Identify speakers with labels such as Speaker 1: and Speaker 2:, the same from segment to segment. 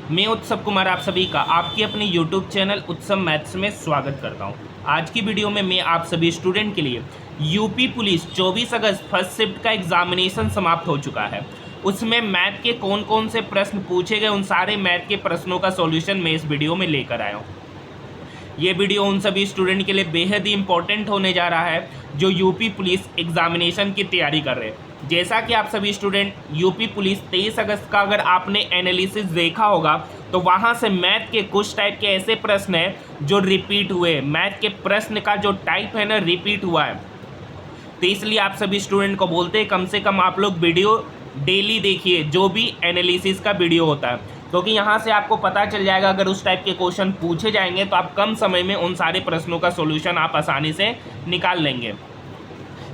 Speaker 1: मैं उत्सव कुमार आप सभी का आपके अपने YouTube चैनल उत्सव मैथ्स में स्वागत करता हूं। आज की वीडियो में मैं आप सभी स्टूडेंट के लिए यूपी पुलिस 24 अगस्त फर्स्ट शिफ्ट का एग्जामिनेशन समाप्त हो चुका है। उसमें मैथ के कौन कौन से प्रश्न पूछे गए, उन सारे मैथ के प्रश्नों का सॉल्यूशन मैं इस वीडियो में लेकर आया हूँ। ये वीडियो उन सभी स्टूडेंट के लिए बेहद ही इंपॉर्टेंट होने जा रहा है जो यूपी पुलिस एग्जामिनेशन की तैयारी कर रहे हैं। जैसा कि आप सभी स्टूडेंट यूपी पुलिस 23 अगस्त का अगर आपने एनालिसिस देखा होगा तो वहाँ से मैथ के कुछ टाइप के ऐसे प्रश्न हैं जो रिपीट हुए। मैथ के प्रश्न का जो टाइप है ना, रिपीट हुआ है। तो इसलिए आप सभी स्टूडेंट को बोलते हैं कम से कम आप लोग वीडियो डेली देखिए, जो भी एनालिसिस का वीडियो होता है, क्योंकि यहाँ से आपको पता चल जाएगा अगर उस टाइप के क्वेश्चन पूछे जाएंगे तो आप कम समय में उन सारे प्रश्नों का सॉल्यूशन आप आसानी से निकाल लेंगे।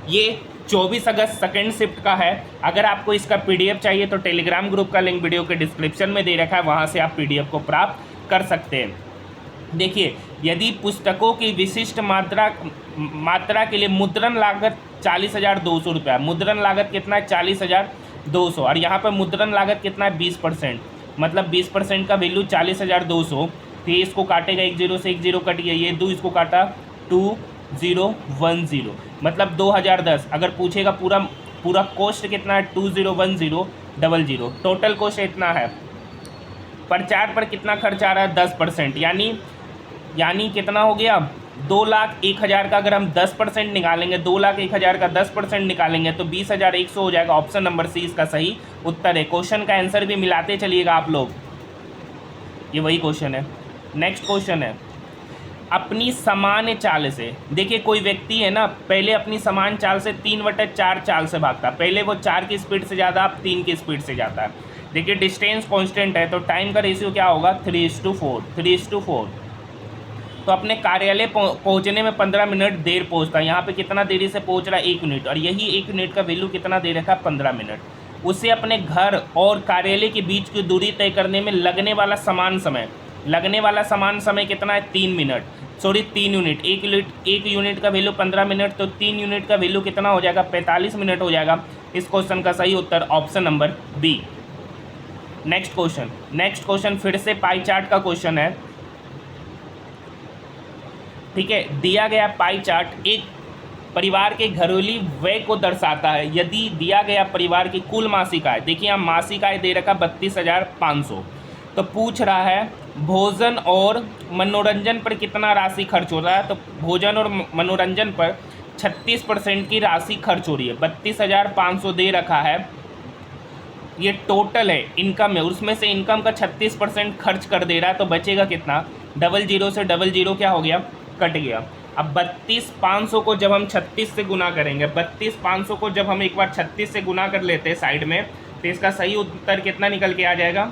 Speaker 1: ये 24 अगस्त सेकेंड शिफ्ट का है। अगर आपको इसका पीडीएफ चाहिए तो टेलीग्राम ग्रुप का लिंक वीडियो के डिस्क्रिप्शन में दे रखा है, वहाँ से आप पीडीएफ को प्राप्त कर सकते हैं। देखिए, यदि पुस्तकों की विशिष्ट मात्रा के लिए मुद्रण लागत 40,200 रुपया, मुद्रण लागत कितना है 40,200, और यहाँ पर मुद्रण लागत कितना है 20%, मतलब 20% का वैल्यू 40,200। तो ये इसको काटेगा, एक जीरो से एक जीरो कट गया, ये 2 इसको काटा 2010, मतलब 2010। अगर पूछेगा पूरा कॉस्ट कितना है 201000, टोटल कॉस्ट इतना है। प्रचार पर कितना खर्च आ रहा है 10%, यानी कितना हो गया 2,01,000 का अगर हम 10% निकालेंगे, 2,01,000 का 10% निकालेंगे तो 20,100 हो जाएगा। ऑप्शन नंबर सी इसका सही उत्तर है। क्वेश्चन का आंसर भी मिलाते चलिएगा आप लोग, ये वही क्वेश्चन है। नेक्स्ट क्वेश्चन है, अपनी सामान्य चाल से, देखिए कोई व्यक्ति है ना, पहले अपनी समान चाल से 3/4 चाल से भागता है। पहले वो 4 की स्पीड से जाता है, अब 3 की स्पीड से जाता है। देखिए डिस्टेंस कांस्टेंट है तो टाइम का रेशियो क्या होगा 3:4। तो अपने कार्यालय पहुंचने में 15 मिनट देर पहुंचता है। यहाँ पे कितना देरी से पहुंच रहा है 1 मिनट, और यही 1 मिनट का वैल्यू कितना दे रखा है 15 मिनट। उसे अपने घर और कार्यालय के बीच की दूरी तय करने में लगने वाला समान समय कितना है 3 यूनिट। एक यूनिट का वैल्यू 15 मिनट, तो 3 यूनिट का वैल्यू कितना हो जाएगा 45 मिनट हो जाएगा। इस क्वेश्चन का सही उत्तर option number B. Next question फिर से पाई चार्ट का क्वेश्चन है। ठीक है, दिया गया पाई चार्ट एक परिवार के घरेलू व्यय को दर्शाता है। यदि दिया गया परिवार की कुल मासिक आय, देखिए यहाँ मासिक आय दे रखा 32,500, तो पूछ रहा है भोजन और मनोरंजन पर कितना राशि खर्च हो रहा है। तो भोजन और मनोरंजन पर 36% की राशि खर्च हो रही है। 32,500 दे रखा है, ये टोटल है इनकम है, उसमें से इनकम का 36% खर्च कर दे रहा है, तो बचेगा कितना 00 से 00 क्या हो गया, कट गया। अब 32,500 को जब हम 36 से गुना करेंगे, 32,500 को जब हम एक बार 36 से गुना कर लेते हैं साइड में, तो इसका सही उत्तर कितना निकल के आ जाएगा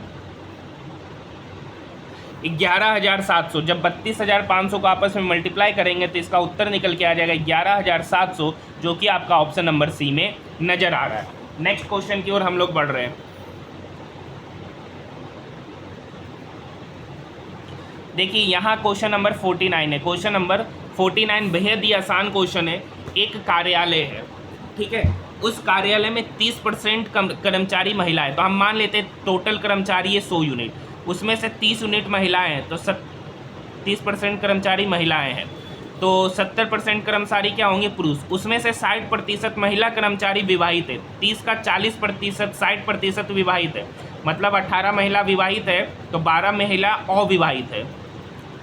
Speaker 1: 11,700। जब 32,500 को आपस में मल्टीप्लाई करेंगे तो इसका उत्तर निकल के आ जाएगा 11,700, जो कि आपका ऑप्शन नंबर सी में नजर आ रहा है। नेक्स्ट क्वेश्चन की ओर हम लोग बढ़ रहे हैं। देखिए यहाँ क्वेश्चन नंबर 49 है। क्वेश्चन नंबर 49 बेहद ही आसान क्वेश्चन है। एक कार्यालय है, ठीक है, उस कार्यालय में 30% कर्मचारी महिलाएं, तो हम मान लेते हैं टोटल कर्मचारी है 100 यूनिट, उसमें से 30 यूनिट महिलाएं हैं, तो 30% कर्मचारी महिलाएं हैं, तो 70% कर्मचारी क्या होंगे पुरुष। उसमें से 60% महिला कर्मचारी विवाहित है, 30 का 40%, 60% विवाहित है, मतलब 18 महिला विवाहित है तो 12 महिला अविवाहित है,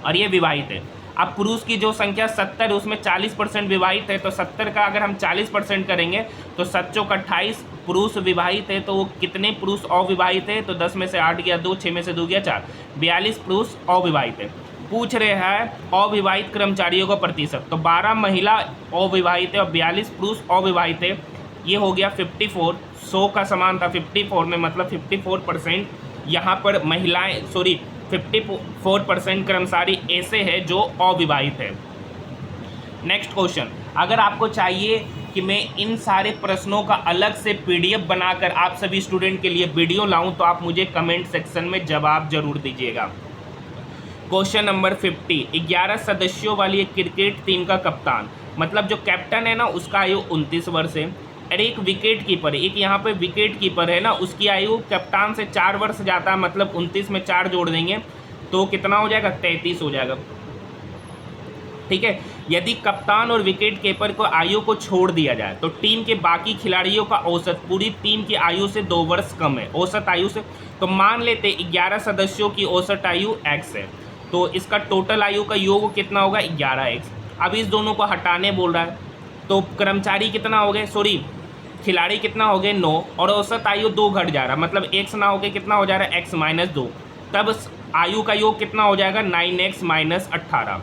Speaker 1: और ये विवाहित है। अब पुरुष की जो संख्या 70 है उसमें 40% विवाहित है, तो 70 का अगर हम 40% करेंगे तो 7 चौक 28 पुरुष विवाहित है, तो कितने पुरुष अविवाहित है, तो 10 में से 8 गया 2, 6 में से 2 गया 4, 42 पुरुष अविवाहित है। पूछ रहे हैं अविवाहित कर्मचारियों का प्रतिशत, तो 12 महिला अविवाहित है और 42 पुरुष अविवाहित है, ये हो गया 54। 100 का समान था 54 में, मतलब 54% यहाँ पर महिलाएं 54% कर्मचारी ऐसे हैं जो अविवाहित है। नेक्स्ट क्वेश्चन, अगर आपको चाहिए कि मैं इन सारे प्रश्नों का अलग से पीडीएफ बनाकर आप सभी स्टूडेंट के लिए वीडियो लाऊं तो आप मुझे कमेंट सेक्शन में जवाब जरूर दीजिएगा। क्वेश्चन नंबर 50, 11 सदस्यों वाली एक क्रिकेट टीम का कप्तान, मतलब जो कैप्टन है ना, उसका आयु 29 वर्ष है। अरे एक विकेट कीपर, एक यहाँ पे विकेट कीपर है ना, उसकी आयु कप्तान से 4 वर्ष जाता है, मतलब 29 में 4 जोड़ देंगे तो कितना हो जाएगा, 33 हो जाएगा। ठीक है, यदि कप्तान और विकेट कीपर को आयु को छोड़ दिया जाए तो टीम के बाकी खिलाड़ियों का औसत पूरी टीम की आयु से 2 वर्ष कम है, औसत आयु से। तो मान लेते 11 सदस्यों की औसत आयु x है, तो इसका टोटल आयु का योग कितना होगा, 11x। अब इस दोनों को हटाने बोल रहा है, तो कर्मचारी कितना हो गए, सॉरी खिलाड़ी कितना हो गए 9, और औसत आयु 2 घट जा रहा है, मतलब x ना हो गए कितना हो जा रहा है, x - 2। तब आयु का योग कितना हो जाएगा, 9x - 18।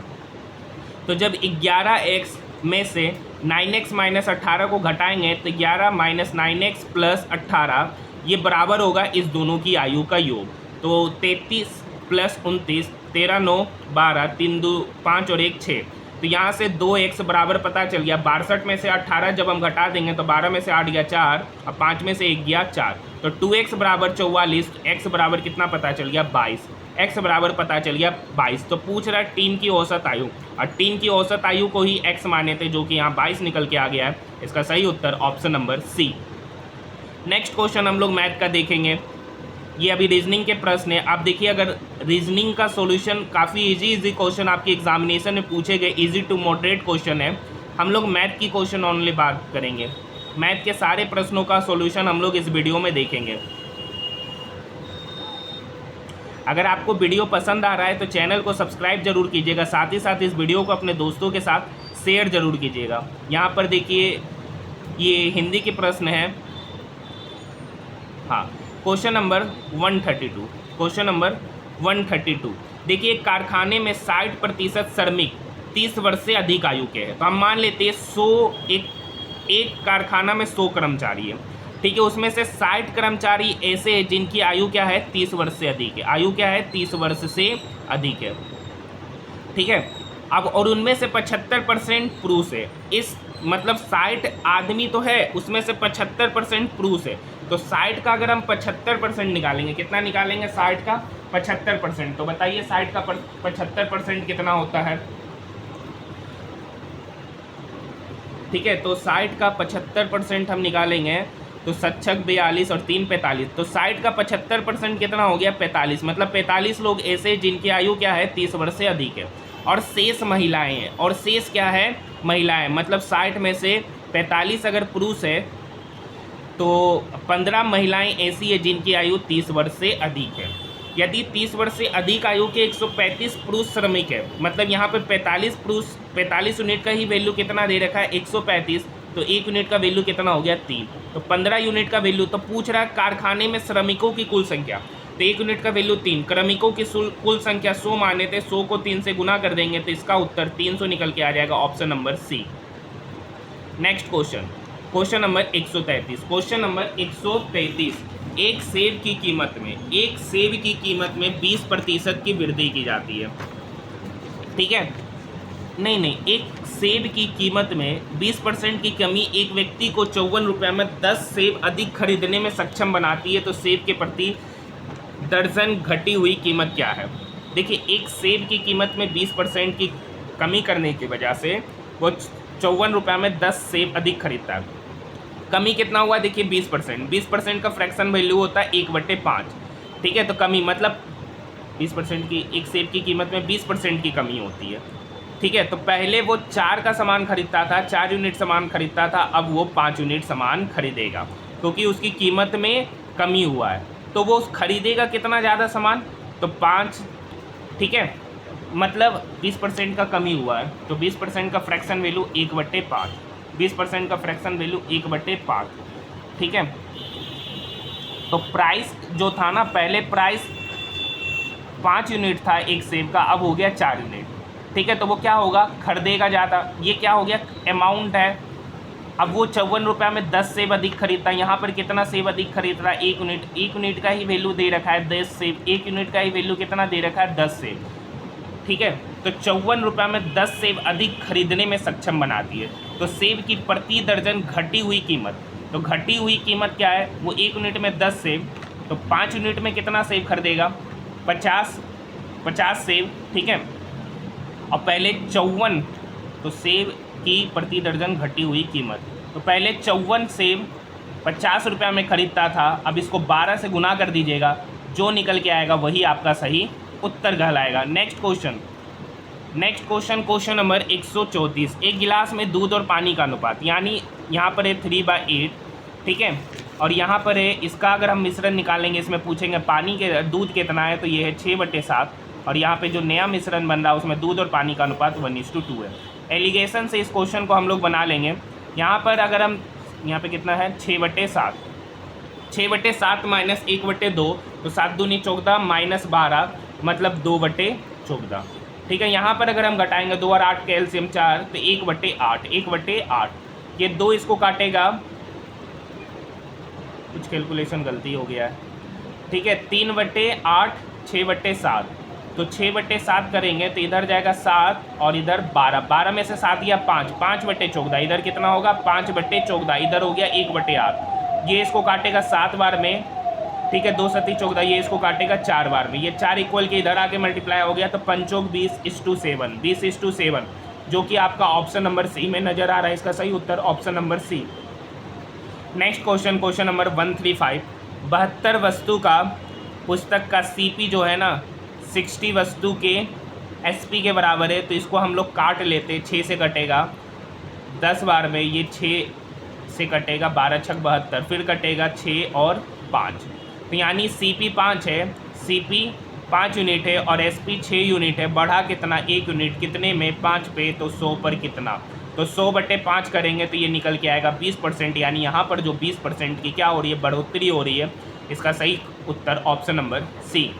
Speaker 1: तो जब 11x में से 9x - 18 को घटाएंगे तो 11 - 9x + 18 ये बराबर होगा इस दोनों की आयु का योग। तो 33 + 29, 13 9 12, 3 2 5 और 1 6। तो यहाँ से 2x बराबर पता चल गया। 62 में से 18 जब हम घटा देंगे तो 12 में से 8 गया 4 और 5 में से 1 गया 4। तो 2x बराबर 44, x बराबर कितना पता चल गया, 22। x बराबर पता चल गया 22। तो पूछ रहा है टीम की औसत आयु, और टीम की औसत आयु को ही x माने थे, जो कि यहाँ 22 निकल के आ गया है। इसका सही उत्तर option number C. Next question हम लोग मैथ का देखेंगे। ये अभी रीजनिंग के प्रश्न है। आप देखिए, अगर रीजनिंग का सॉल्यूशन काफ़ी इजी क्वेश्चन आपके एग्जामिनेशन में पूछे गए, इजी टू मॉडरेट क्वेश्चन है। हम लोग मैथ की क्वेश्चन ओनली बात करेंगे। मैथ के सारे प्रश्नों का सॉल्यूशन हम लोग इस वीडियो में देखेंगे। अगर आपको वीडियो पसंद आ रहा है तो चैनल को सब्सक्राइब जरूर कीजिएगा, साथ ही साथ इस वीडियो को अपने दोस्तों के साथ शेयर जरूर कीजिएगा। यहाँ पर देखिए, ये हिंदी के प्रश्न है। हाँ, क्वेश्चन नंबर 132। क्वेश्चन नंबर 132 देखिए, एक कारखाने में 60% श्रमिक 30 वर्ष से अधिक आयु के हैं। तो हम मान लेते हैं 100, एक कारखाना में 100 कर्मचारी है, ठीक है। उसमें से 60 कर्मचारी ऐसे हैं जिनकी आयु क्या है, 30 वर्ष से अधिक है। आयु क्या है, 30 वर्ष से अधिक है, ठीक है। अब और उनमें से 75% पुरुष है। इस मतलब 60 आदमी तो है, उसमें से 75% पुरुष है। तो 60 का अगर हम 75% निकालेंगे, कितना निकालेंगे, 60 का 75%। तो बताइए 60 का 75% कितना होता है, ठीक है। तो 60 का 75% हम निकालेंगे तो 7 6 42 और 3 45। तो 60 का 75% कितना हो गया, 45। मतलब 45 लोग ऐसे जिनकी आयु क्या है, 30 वर्ष से अधिक है, और शेष महिलाएं हैं। और शेष क्या है, महिलाएं। मतलब 60 में से 45 अगर पुरुष है तो 15 महिलाएं ऐसी है जिनकी आयु 30 वर्ष से अधिक है। यदि 30 वर्ष से अधिक आयु के 135 पुरुष श्रमिक है, मतलब यहाँ पे 45 पुरुष, 45 यूनिट का ही वैल्यू कितना दे रखा है, 135। तो 1 यूनिट का वैल्यू कितना हो गया, 3। तो 15 यूनिट का वैल्यू। तो पूछ रहा है कारखाने में श्रमिकों की कुल संख्या। तो 1 यूनिट का वैल्यू 3, श्रमिकों की कुल संख्या 100 माने थे, 100 को 3 से गुना कर देंगे तो इसका उत्तर 300 निकल के आ जाएगा, option number C. Next question, question number 133। Question number 133, एक सेब की कीमत में 20% की वृद्धि की जाती है, ठीक है। नहीं, एक सेब की कीमत में 20% की कमी एक व्यक्ति को 54 रुपये में 10 सेब अधिक खरीदने में सक्षम बनाती है। तो सेब के प्रति दर्जन घटी हुई कीमत क्या है। देखिए, एक सेब की कीमत में 20% की कमी करने की वजह से वो 54 रुपये में 10 सेब अधिक खरीदता है। कमी कितना हुआ, देखिए 20%। 20% का फ्रैक्शन वैल्यू होता है 1/5, ठीक है। तो कमी मतलब 20% की, एक सेब की कीमत में 20% की कमी होती है, ठीक है। तो पहले वो 4 का सामान खरीदता था, 4 यूनिट सामान खरीदता था, अब वो 5 यूनिट सामान खरीदेगा क्योंकि उसकी कीमत में कमी हुआ है। तो वो खरीदेगा कितना ज़्यादा सामान, तो 5, ठीक है। मतलब 20% का कमी हुआ है, तो 20% का फ्रैक्शन वैल्यू 1/5। 20% का फ्रैक्शन वैल्यू 1/5, ठीक है। तो प्राइस जो था ना, पहले प्राइस 5 यूनिट था एक सेब का, अब हो गया 4 यूनिट, ठीक है। तो वो क्या होगा, खरीदेगा ज़्यादा। ये क्या हो गया, अमाउंट है। अब वो 54 रुपये में 10 सेब अधिक खरीदता है। यहाँ पर कितना सेब अधिक खरीद रहा है, 1 यूनिट। 1 यूनिट का ही वैल्यू दे रखा है 10 सेब। 1 यूनिट का ही वैल्यू कितना दे रखा है, 10 सेब, ठीक है। तो 54 रुपये में 10 सेब अधिक खरीदने में सक्षम बनाती है। तो सेब की प्रति दर्जन घटी हुई कीमत, तो घटी हुई कीमत क्या है, वो 1 यूनिट में 10 सेब, तो 5 यूनिट में कितना सेब खरीदेगा, 50 सेब, ठीक है। और पहले 54, तो सेब की प्रति दर्जन घटी हुई कीमत, तो पहले 54 सेब 50 रुपया में ख़रीदता था, अब इसको 12 से गुना कर दीजिएगा, जो निकल के आएगा वही आपका सही उत्तर कहलाएगा। Next question, question number 134। एक गिलास में दूध और पानी का अनुपात, यानी यहाँ पर है 3/8, ठीक है, और यहाँ पर है इसका अगर हम मिश्रण निकालेंगे, इसमें पूछेंगे पानी के दूध कितना है, तो ये है 6/7, और यहाँ पे जो नया मिश्रण बन रहा है उसमें दूध और पानी का अनुपात 1:2 है। एलिगेशन से इस क्वेश्चन को हम लोग बना लेंगे। यहाँ पर अगर हम यहाँ पे कितना है 6/7, 6/7 माइनस 1/2, तो 7 दूनी 14 माइनस 12 मतलब 2/14, ठीक है। यहाँ पर अगर हम घटाएंगे 2 और 8 के एलसीएम 4, तो 1/8, 1/8, ये 2 इसको काटेगा, कुछ कैलकुलेशन गलती हो गया है, ठीक है, 3/8, 6/7, तो 6/7 करेंगे तो इधर जाएगा 7 और इधर 12, 12 में से 7 गया 5, 5/14, इधर कितना होगा 5/14, इधर हो गया 1/8, ये इसको काटेगा 7 बार में, ठीक है, 2 7 14, ये इसको काटेगा 4 बार में, ये 4 इक्वल के इधर आके मल्टीप्लाई हो गया, तो 5 20:7, 20:7, जो कि आपका ऑप्शन नंबर सी में नजर आ रहा है। इसका सही उत्तर option number C. Next question number 135। 72 वस्तु का पुस्तक का सीपी जो है ना 60 वस्तु के एसपी के बराबर है, तो इसको हम लोग काट लेते, 6 से कटेगा 10 बार में, ये 6 से कटेगा 12 छक 72, फिर कटेगा 6 और 5, तो यानी सीपी 5 है, सीपी 5 यूनिट है और एसपी 6 यूनिट है, बढ़ा कितना 1 यूनिट, कितने में 5 पे, तो 100 पर कितना, तो 100/5 करेंगे तो ये निकल के आएगा 20%, यानी यहाँ पर जो 20% की क्या हो रही है, बढ़ोतरी हो रही है। इसका सही उत्तर option number C.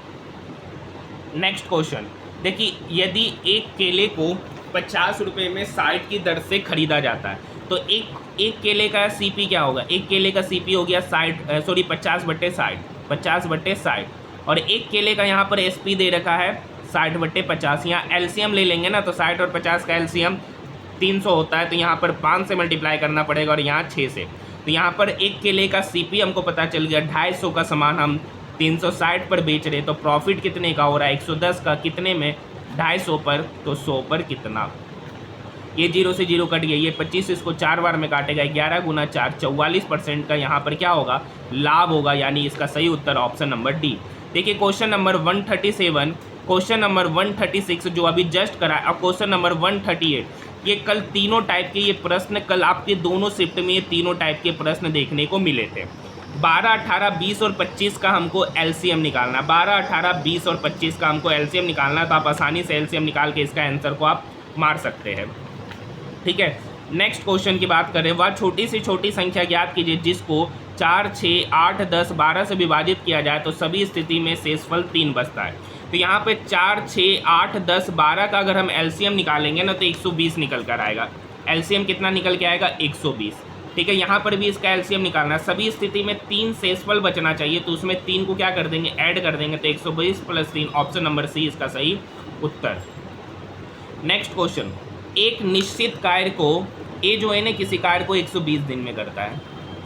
Speaker 1: Next question देखिए, यदि एक केले को 50 रुपये में 60 की दर से खरीदा जाता है, तो एक केले का सीपी क्या होगा, एक केले का सीपी हो गया 50/60, 50/60, और एक केले का यहाँ पर एसपी दे रखा है 60/50, यहाँ एलसीएम ले लेंगे ना, तो 60 और 50 का एलसीएम 300 होता है, तो यहाँ पर 5 से मल्टीप्लाई करना पड़ेगा और यहाँ 6 से, तो यहाँ पर एक केले का सीपी हमको पता चल गया 250 का सामान हम 360 पर बेच रहे, तो प्रॉफिट कितने का हो रहा है 110 का, कितने में 250 पर, तो 100 पर कितना, ये 0 से 0 कट गया, ये 25 इसको 4 बार में काटेगा, 11 गुना 4 44% का यहाँ पर क्या होगा, लाभ होगा, यानी इसका सही उत्तर ऑप्शन नंबर डी। देखिए क्वेश्चन नंबर 137, क्वेश्चन नंबर 136 जो अभी जस्ट करा, अब क्वेश्चन नंबर 138, ये कल तीनों टाइप के ये प्रश्न, कल आपके दोनों शिफ्ट में ये तीनों टाइप के प्रश्न देखने को मिले थे। 12, 18, 20 और 25 का हमको एलसीएम निकालना, 12, 18, 20 और 25 का हमको एलसीएम निकालना, तो आप आसानी से एलसीएम निकाल के इसका आंसर को आप मार सकते हैं, ठीक है। नेक्स्ट क्वेश्चन की बात करें, वह छोटी से छोटी संख्या ज्ञात कीजिए जिसको 4, 6, 8, 10, 12 से विभाजित किया जाए तो सभी स्थिति में शेषफल 3 बचता है। तो यहाँ पे 4, 6, 8, 10, 12 का अगर हम एलसीएम निकालेंगे ना, तो 120 निकल कर आएगा, एलसीएम कितना निकल के आएगा 120, ठीक है। यहाँ पर भी इसका एलसीएम निकालना है, सभी स्थिति में 3 शेषफल बचना चाहिए, तो उसमें 3 को क्या कर देंगे, ऐड कर देंगे, तो 120 + 3, ऑप्शन नंबर सी इसका सही उत्तर। नेक्स्ट क्वेश्चन, एक निश्चित कार्य को ए जो है ना किसी कार्य को 120 दिन में करता है,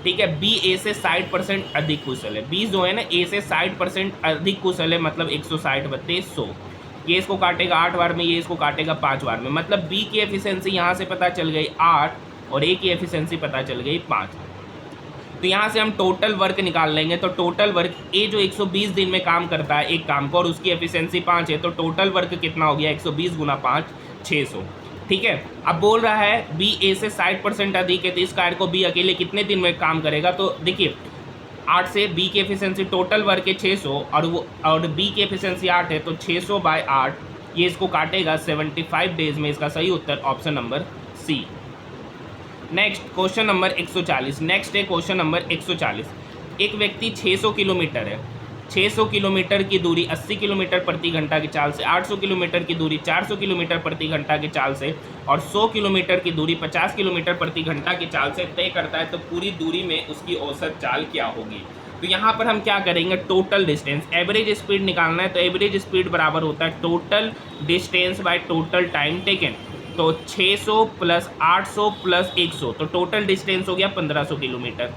Speaker 1: ठीक है, बी ए से 60% अधिक कुशल है, बी जो है ना ए से 60% अधिक कुशल है, मतलब 160 + 100, ये इसको काटेगा 8 बार में, ये इसको काटेगा 5 बार में, मतलब बी की एफिशिएंसी यहाँ से पता चल गई 8 और ए की एफिशिएंसी पता चल गई 5। तो यहाँ से हम टोटल वर्क निकाल लेंगे, तो टोटल वर्क ए जो 120 दिन में काम करता है एक काम को और उसकी एफिशिएंसी 5 है, तो टोटल वर्क कितना हो गया 120 × 5 600, ठीक है। अब बोल रहा है बी ए से 60% अधिक है, तो इस कार्य को बी अकेले कितने दिन में काम करेगा, तो देखिए 8 से बी की एफिशिएंसी टोटल वर्क है 600 और बी की एफिशिएंसी 8 है, तो 600/8 ये इसको काटेगा 75 डेज में, इसका सही उत्तर option number C. Next question number 140, next है क्वेश्चन नंबर 140। एक व्यक्ति 600 किलोमीटर है, 600 किलोमीटर की दूरी 80 किलोमीटर प्रति घंटा की चाल से, 800 किलोमीटर की दूरी 400 किलोमीटर प्रति घंटा की चाल से और 100 किलोमीटर की दूरी 50 किलोमीटर प्रति घंटा की चाल से तय करता है, तो पूरी दूरी में उसकी औसत चाल क्या होगी। तो यहाँ पर हम क्या करेंगे, टोटल डिस्टेंस, एवरेज स्पीड निकालना है, तो एवरेज स्पीड बराबर होता है total distance by total time taken, तो 600 + 800 + 100, तो टोटल डिस्टेंस हो गया 1500 किलोमीटर,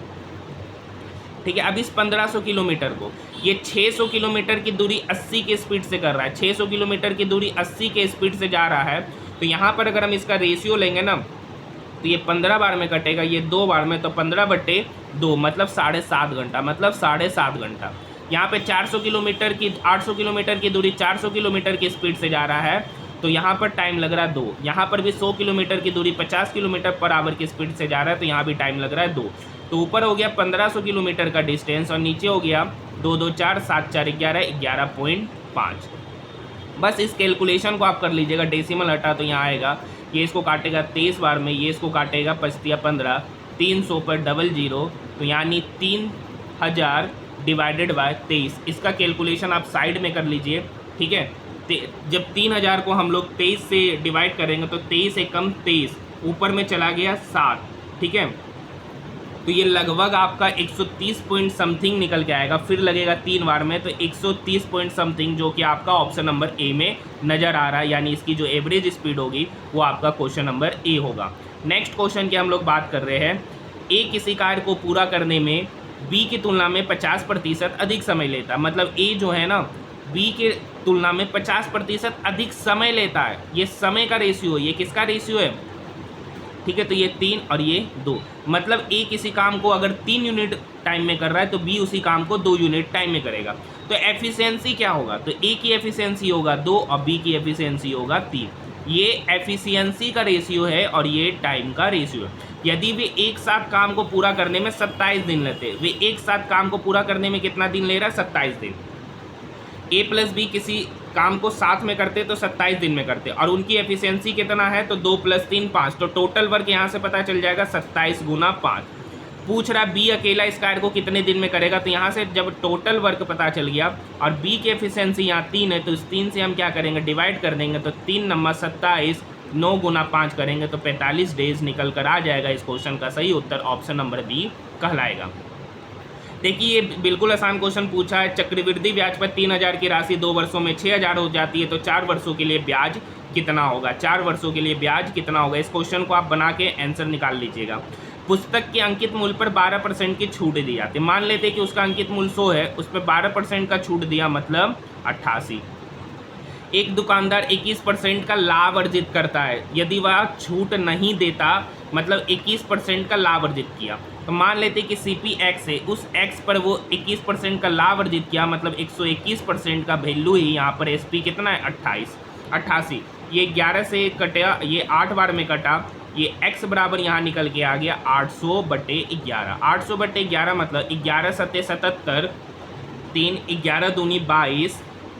Speaker 1: ठीक है। अब इस 1500 किलोमीटर को ये 600 किलोमीटर की दूरी 80 के स्पीड से कर रहा है, 600 किलोमीटर की दूरी 80 के स्पीड से जा रहा है, तो यहाँ पर अगर हम इसका रेशियो लेंगे ना, तो तो ये 15 बार में कटेगा, ये 2 बार में, तो 15/2 मतलब 7.5 घंटा, मतलब 7.5 घंटा। यहाँ पे 400 किलोमीटर की 800 किलोमीटर की दूरी 400 किलोमीटर की स्पीड से जा रहा है, तो यहाँ पर टाइम लग रहा है 2। यहाँ पर भी 100 किलोमीटर की दूरी 50 किलोमीटर पर आवर की स्पीड से जा रहा है, तो यहाँ भी टाइम लग रहा है 2। तो ऊपर हो गया 1500 किलोमीटर का डिस्टेंस और नीचे हो गया 2 2 4 7 4 11 11.5। बस इस कैलकुलेशन को आप कर लीजिएगा, डेसिमल हटा तो यहाँ आएगा, ये इसको काटेगा 23 बार में, ये इसको काटेगा 5×15, 300 पर 00, तो यानी 3000 डिवाइडेड बाय 23। इसका कैलकुलेशन आप साइड में कर लीजिए, ठीक है। जब 3000 को हम लोग 23 से डिवाइड करेंगे तो 23 एकम 23, ऊपर में चला गया 7, ठीक है। तो ये लगभग आपका 130 पॉइंट समथिंग निकल के आएगा, फिर लगेगा 3 बार में, तो 130 पॉइंट समथिंग, जो कि आपका ऑप्शन नंबर ए में नज़र आ रहा है, यानी इसकी जो एवरेज स्पीड होगी वो आपका क्वेश्चन नंबर ए होगा। नेक्स्ट क्वेश्चन की हम लोग बात कर रहे हैं, ए किसी कार्य को पूरा करने में बी की तुलना में 50% अधिक समय लेता है। मतलब ए जो है ना, बी के तुलना में 50% अधिक समय लेता है, ये समय का रेशियो है, ये किसका रेशियो है, ठीक है। तो ये 3 और ये 2, मतलब ए किसी काम को अगर 3 यूनिट टाइम में कर रहा है तो बी उसी काम को 2 यूनिट टाइम में करेगा। तो एफिशिएंसी क्या होगा, तो ए की एफिशिएंसी होगा 2 और बी की एफिशिएंसी होगा 3। ये एफिशिएंसी का रेशियो है और ये टाइम का रेशियो है। यदि वे एक साथ काम को पूरा करने में 27 दिन लेते, वे एक साथ काम को पूरा करने में कितना दिन ले रहा है, 27 दिन। ए प्लस बी किसी काम को साथ में करते तो 27 दिन में करते, और उनकी एफिशिएंसी कितना है, तो 2 + 3 5, तो टोटल वर्क यहाँ से पता चल जाएगा 27 × 5। पूछ रहा बी अकेला इस कार्य को कितने दिन में करेगा, तो यहाँ से जब टोटल वर्क पता चल गया और बी की एफिशिएंसी यहाँ 3 है, तो इस 3 से हम क्या करेंगे, डिवाइड कर देंगे, तो 3 × 27, 9 × 5 करेंगे तो 45 डेज निकल कर आ जाएगा। इस क्वेश्चन का सही उत्तर ऑप्शन नंबर बी कहलाएगा। देखिए ये बिल्कुल आसान क्वेश्चन पूछा है, चक्रवृद्धि ब्याज पर 3000 की राशि 2 वर्षों में 6000 हो जाती है, तो 4 वर्षों के लिए ब्याज कितना होगा, 4 वर्षों के लिए ब्याज कितना होगा। इस क्वेश्चन को आप बना के आंसर निकाल लीजिएगा। पुस्तक के अंकित मूल्य पर 12% की छूट दी जाती है। मान लेते कि उसका अंकित मूल्य 100 है, उस पर 12% का छूट दिया, मतलब 88। एक दुकानदार 21% का लाभ अर्जित करता है, यदि वह छूट नहीं देता, मतलब 21% का लाभ अर्जित किया, तो मान लेते कि सीपी एक्स है, उस एक्स पर वो 21% का लाभ अर्जित किया, मतलब 121% का वैल्यू ही यहाँ पर एसपी कितना है, 88। ये 11 से कटा, ये 8 बार में कटा, ये x बराबर यहाँ निकल के आ गया 800/11। 800/11 मतलब 11 × 7 = 77, 3 11 दूनी 22,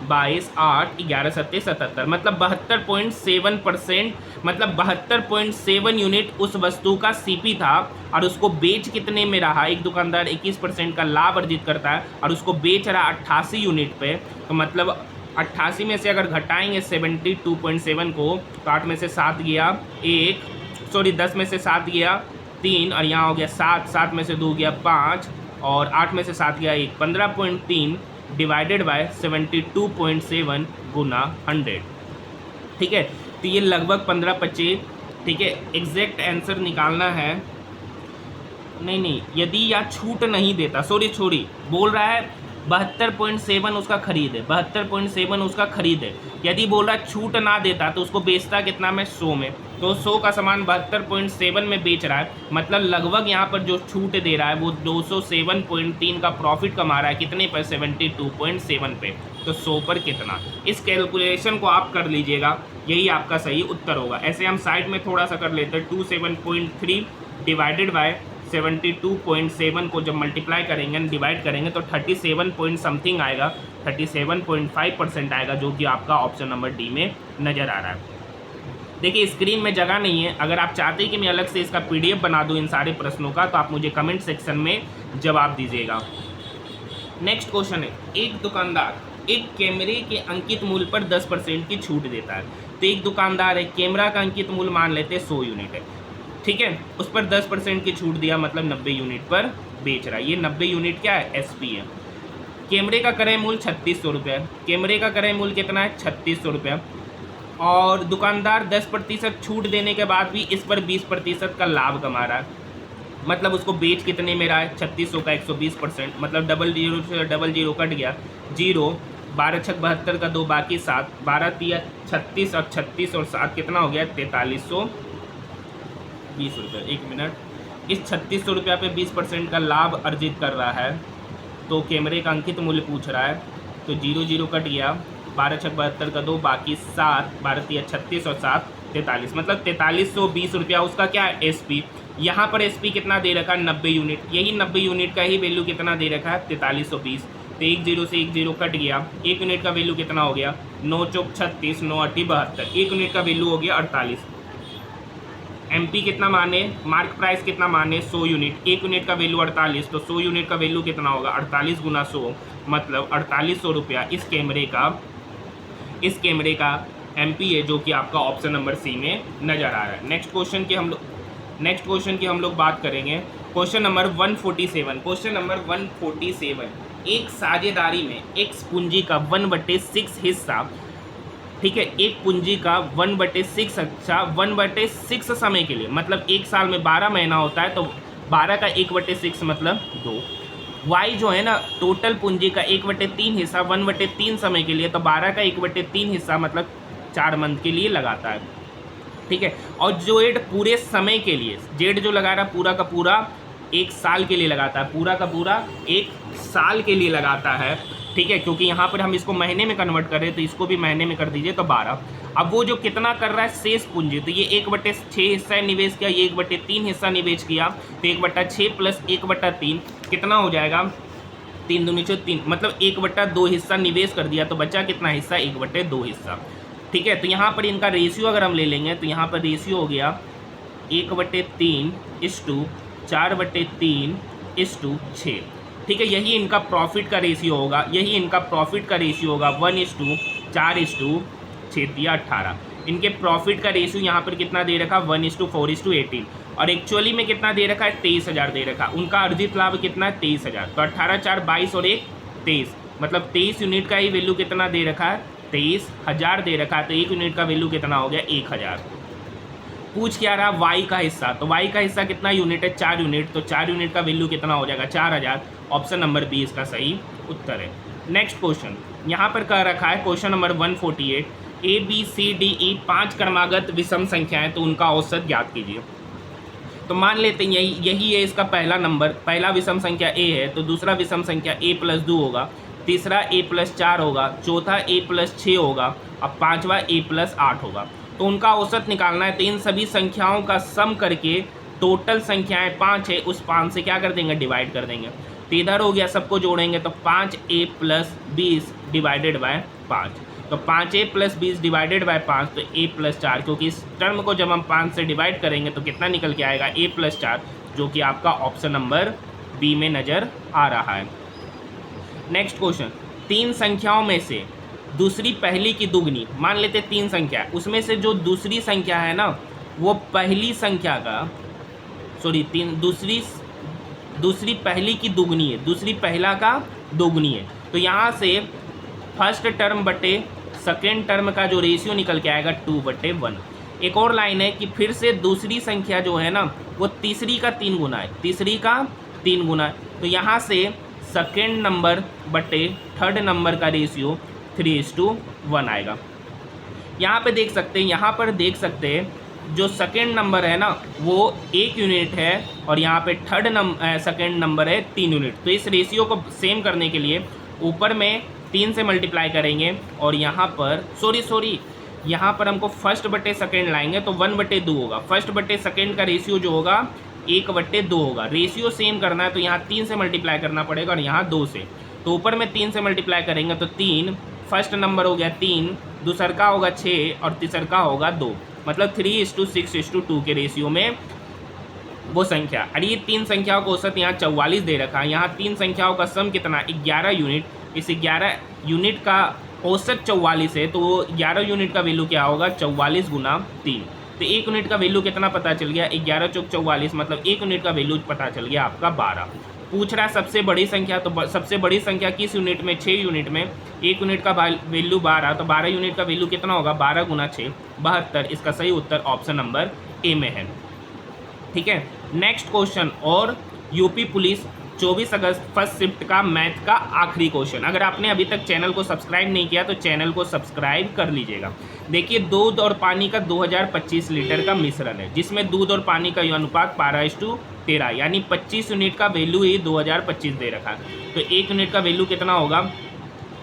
Speaker 1: 22 8 11 × 7 = 77, मतलब 72.7%, मतलब 72.7 यूनिट उस वस्तु का सीपी था, और उसको बेच कितने में रहा, एक दुकानदार 21% का लाभ अर्जित करता है और उसको बेच रहा 88 यूनिट पे, तो मतलब 88 में से अगर घटाएंगे 72.7 को, तो 8 में से 7 गया 1, सॉरी 10 में से 7 गया 3, और यहाँ हो गया 7, 7 में से 2 गया 5, और 8 में से 7 गया 1, 15.3 डिवाइडेड बाय 72.7 × 100, ठीक है। तो ये लगभग 15-25, ठीक है। एग्जैक्ट आंसर निकालना है, नहीं, यदि या छूट नहीं देता, सॉरी बोल रहा है 72.7 उसका खरीद है, 72.7 उसका खरीद है। यदि बोल रहा है छूट ना देता तो उसको बेचता कितना में, 100 में, तो 100 का सामान 72.7 में बेच रहा है, मतलब लगभग यहाँ पर जो छूट दे रहा है वो 207.3 का प्रॉफिट कमा रहा है, कितने पर, 72.7 पे, तो 100 पर कितना। इस कैलकुलेशन को आप कर लीजिएगा, यही आपका सही उत्तर होगा। ऐसे हम साइड में थोड़ा सा कर लेते हैं, 27.3 डिवाइडेड बाय 72.7 को जब मल्टीप्लाई करेंगे, डिवाइड करेंगे, तो 37 पॉइंट समथिंग आएगा, 37.5% आएगा, जो कि आपका ऑप्शन नंबर डी में नज़र आ रहा है। देखिए स्क्रीन में जगह नहीं है, अगर आप चाहते हैं कि मैं अलग से इसका PDF बना दूं इन सारे प्रश्नों का, तो आप मुझे कमेंट सेक्शन में जवाब दीजिएगा। नेक्स्ट क्वेश्चन है, एक दुकानदार एक कैमरे के अंकित मूल्य पर 10% की छूट देता है। तो एक दुकानदार है, कैमरा का अंकित मूल्य मान लेते हैं 100 यूनिट है, ठीक है, उस पर 10% की छूट दिया, मतलब 90 यूनिट पर बेच रहा है। ये 90 यूनिट क्या है, SP है। कैमरे का क्रय मूल्य 3600 रुपये, कैमरे का क्रय मूल्य कितना है, 3600 रुपये, और दुकानदार 10% छूट देने के बाद भी इस पर 20% का लाभ कमा रहा है, मतलब उसको बेच कितने में रहा है, 3600 का 120%, मतलब 00 से 00 कट गया 0, 12 छक 72 का 2 बाकी 7, 12 तिया 36 और 36 और 7 कितना हो गया, 20 रुपये, 1 मिनट। इस 3600 रुपया पे 20% का लाभ अर्जित कर रहा है, तो कैमरे का अंकित मूल्य पूछ रहा है। तो 0 कट गया, 12 छक 72 का 2, बाकी 7, 12 तिया 36 और 7 43, मतलब 4320 रुपया उसका क्या है एसपी। यहाँ पर एसपी कितना दे रखा है 90 यूनिट, यही 90 यूनिट का ही वैल्यू कितना दे रखा है 4320। तो 1 0 से 1 0 कट गया, 1 यूनिट का वैल्यू कितना हो गया 9 चौक 36, 9 8 72, 1 यूनिट का वैल्यू हो गया 48। एमपी कितना माने, मार्क प्राइस कितना माने 100 यूनिट, 1 यूनिट का वैल्यू 48, तो 100 यूनिट का वैल्यू कितना होगा 48 गुना 100, मतलब 4800 रुपया इस कैमरे का एमपी है, जो कि आपका ऑप्शन नंबर सी में नजर आ रहा है। नेक्स्ट क्वेश्चन की हम लोग बात करेंगे। Question number 147। क्वेश्चन नंबर 147, एक साझेदारी में एक पूंजी का 1/6 हिस्सा, ठीक है, एक पूंजी का 1/6 अच्छा 1/6 समय के लिए, मतलब एक साल में 12 महीना होता है, तो 12 का 1/6 मतलब 2। वाई जो है ना, टोटल पूंजी का 1/3 हिस्सा 1/3 समय के लिए, तो 12 का 1/3 हिस्सा मतलब 4 मंथ के लिए लगाता है, ठीक है। और जेड पूरे समय के लिए, जेड जो लगा रहा है पूरा का पूरा 1 साल के लिए लगाता है, पूरा का पूरा 1 साल के लिए लगाता है, ठीक है, क्योंकि यहाँ पर हम इसको महीने में कन्वर्ट कर रहे हैं, तो इसको भी महीने में कर दीजिए, तो 12। अब वो जो कितना कर रहा है शेष पूंजी, तो ये 1/6 हिस्सा निवेश किया, ये 1/3 हिस्सा निवेश किया, तो 1/6 प्लस 1/3 कितना हो जाएगा 3 दूनी 3, मतलब 1/2 हिस्सा निवेश कर दिया, तो बचा कितना हिस्सा 1/2 हिस्सा, ठीक है। तो यहाँ पर इनका रेशियो अगर हम ले लेंगे, तो यहाँ पर रेशियो हो गया 1/3:4/3:6, ठीक है। यही इनका प्रॉफिट का रेशियो होगा, 1/4:6 या 18। इनके प्रॉफिट का रेशियो यहाँ पर कितना दे रखा 1/4:18, और एक्चुअली में कितना दे रखा है 23,000 दे रखा। उनका अर्जित लाभ कितना है 23,000, तो 18 4 22 और 1 23, मतलब 23 यूनिट का ही वैल्यू कितना दे रखा है 23,000 दे रखा है, तो 1 यूनिट का वैल्यू कितना हो गया 1000। पूछ क्या रहा वाई का हिस्सा, तो वाई का हिस्सा कितना यूनिट है 4 यूनिट, तो 4 यूनिट का वैल्यू कितना हो जाएगा 4000। ऑप्शन नंबर बी इसका सही उत्तर है। नेक्स्ट क्वेश्चन यहाँ पर कह रखा है, question number 148, A B C D E 5 क्रमागत विषम संख्याएं, तो उनका औसत ज्ञात कीजिए। तो मान लेते हैं यही है इसका पहला नंबर, पहला विषम संख्या ए है, तो दूसरा विषम संख्या a+2 होगा, तीसरा a+4 होगा, चौथा a+6 होगा, अब पांचवा a+8 होगा। तो उनका औसत निकालना है, तो इन सभी संख्याओं का सम करके टोटल संख्याएं 5 है, उस 5 से क्या कर देंगे डिवाइड कर देंगे, तो इधर हो गया सबको जोड़ेंगे, तो 5a+20 डिवाइडेड बाय 5, तो 5a+20 डिवाइडेड बाय 5, तो a+4, क्योंकि इस टर्म को जब हम 5 से डिवाइड करेंगे तो कितना निकल के आएगा a+4, जो कि आपका ऑप्शन नंबर बी में नज़र आ रहा है। नेक्स्ट क्वेश्चन, 3 संख्याओं में से दूसरी पहली की दुगनी, मान लेते 3 संख्या है, उसमें से जो दूसरी संख्या है ना वो पहली संख्या का दूसरी पहली की दुगनी है, दूसरी पहला का दोगुनी है, तो यहाँ से फर्स्ट टर्म बटे सेकेंड टर्म का जो रेशियो निकल के आएगा 2/1। एक और लाइन है कि फिर से दूसरी संख्या जो है ना वो तीसरी का 3 गुना है, तीसरी का 3 गुना है, तो यहाँ से सेकेंड नंबर बटे थर्ड नंबर का रेशियो 3:1 आएगा। यहाँ पे देख सकते हैं जो सेकेंड नंबर है ना वो 1 यूनिट है, और यहाँ पे सेकेंड नंबर है 3 यूनिट। तो इस रेशियो को सेम करने के लिए ऊपर में 3 से मल्टीप्लाई करेंगे, और यहाँ पर यहाँ पर हमको फर्स्ट बटे सेकेंड लाएंगे, तो 1/2 होगा। फर्स्ट बटे सेकेंड का रेशियो जो होगा 1/2 होगा। रेशियो सेम करना है तो यहाँ 3 से मल्टीप्लाई करना पड़ेगा, और यहाँ 2 से, तो ऊपर में 3 से मल्टीप्लाई करेंगे तो 3, फर्स्ट नंबर हो गया 3, दूसर का होगा 6, और तीसर का होगा 2, मतलब 3:6:2 के रेशियो में वो संख्या। और ये 3 संख्याओं का औसत यहाँ 44 दे रखा है। यहाँ 3 संख्याओं का सम कितना 11 यूनिट, इस 11 यूनिट का औसत 44 है, तो वो 11 यूनिट का वैल्यू क्या होगा 44 गुना 3, तो 1 यूनिट का वैल्यू कितना पता चल गया 11 चौक 44, मतलब 1 यूनिट का वैल्यू पता चल गया आपका 12। पूछ रहा है सबसे बड़ी संख्या, तो सबसे बड़ी संख्या किस यूनिट में 6 यूनिट में, 1 यूनिट का वैल्यू 12, तो 12 यूनिट का वैल्यू कितना होगा 12 गुना 6 72। इसका सही उत्तर ऑप्शन नंबर ए में है, ठीक है। नेक्स्ट क्वेश्चन और यूपी पुलिस 24 अगस्त फर्स्ट शिफ्ट का मैथ का आखिरी क्वेश्चन। अगर आपने अभी तक चैनल को सब्सक्राइब नहीं किया तो चैनल को सब्सक्राइब कर लीजिएगा। देखिए, दूध और पानी का 2025 लीटर का मिश्रण है, जिसमें दूध और पानी का अनुपात 12:13, यानी 25 यूनिट का वैल्यू ही 2025 दे रखा है। तो 1 यूनिट का वैल्यू कितना होगा?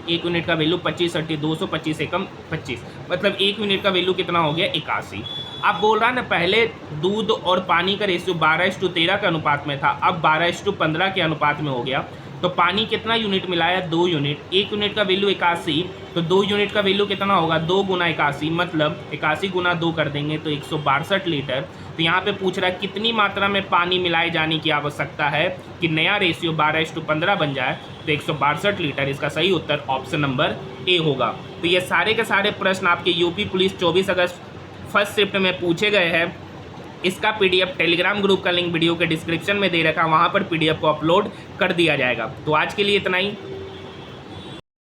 Speaker 1: 1 यूनिट का वैल्यू 25 × 225 एकम 25, मतलब 1 यूनिट का वैल्यू कितना हो गया? 81। अब बोल रहा है ना, पहले दूध और पानी का रेशियो 12:13 के अनुपात में था, अब 12:15 के अनुपात में हो गया। तो पानी कितना यूनिट मिलाया? 2 यूनिट। 1 यूनिट का वैल्यू 81, तो 2 यूनिट का वैल्यू कितना होगा? 2 × 81, मतलब 81 × 2 कर देंगे तो 162 लीटर। तो यहाँ पे पूछ रहा है कितनी मात्रा में पानी मिलाए जाने की आवश्यकता है कि नया रेशियो 12:15 बन जाए? तो 162 लीटर। इसका सही उत्तर ऑप्शन नंबर ए होगा। तो ये सारे के सारे प्रश्न आपके यूपी पुलिस 24 अगस्त फर्स्ट शिफ्ट में पूछे गए हैं। इसका पीडीएफ टेलीग्राम ग्रुप का लिंक वीडियो के डिस्क्रिप्शन में दे रखा है, वहाँ पर पीडीएफ को अपलोड कर दिया जाएगा। तो आज के लिए इतना ही।